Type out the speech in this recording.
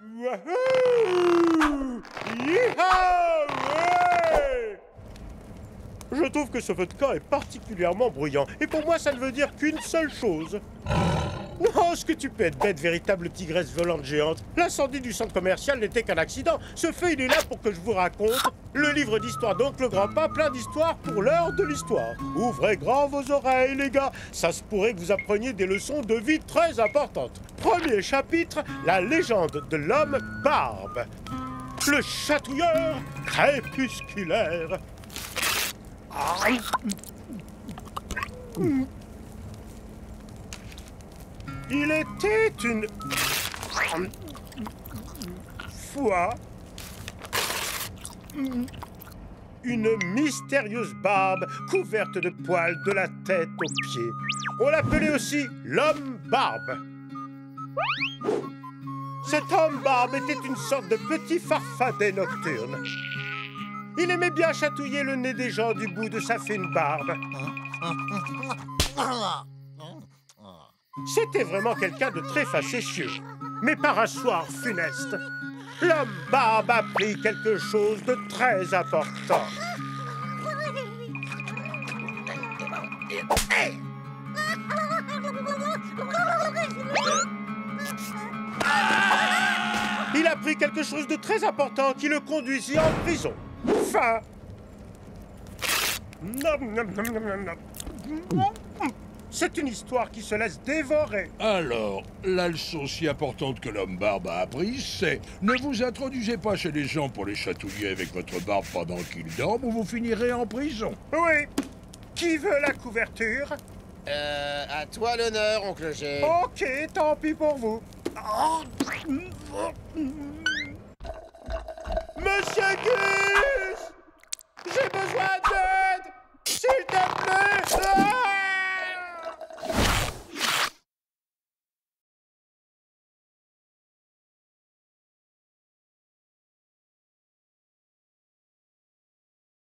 Wahoo! Yeehaw! Ouais! Je trouve que ce vodka est particulièrement bruyant. Et pour moi, ça ne veut dire qu'une seule chose. Oh, ce que tu peux être bête, véritable tigresse volante géante. L'incendie du centre commercial n'était qu'un accident. Ce feu, il est là pour que je vous raconte le livre d'histoire d'Oncle Grandpa, plein d'histoires pour l'heure de l'histoire. Ouvrez grand vos oreilles, les gars. Ça se pourrait que vous appreniez des leçons de vie très importantes. Premier chapitre, la légende de l'homme barbe. Le chatouilleur crépusculaire. Il était une fois une mystérieuse barbe couverte de poils de la tête aux pieds. On l'appelait aussi l'homme barbe. Cet homme barbe était une sorte de petit farfadet nocturne. Il aimait bien chatouiller le nez des gens du bout de sa fine barbe. C'était vraiment quelqu'un de très facétieux. Mais par un soir funeste, l'homme barbe apprit quelque chose de très important. Il apprit quelque chose de très important qui le conduisit en prison. Fin. C'est une histoire qui se laisse dévorer. Alors, la leçon si importante que l'homme barbe a apprise, c'est ne vous introduisez pas chez les gens pour les chatouiller avec votre barbe pendant qu'ils dorment ou vous finirez en prison. Oui. Qui veut la couverture? À toi l'honneur, oncle G. Ok, tant pis pour vous.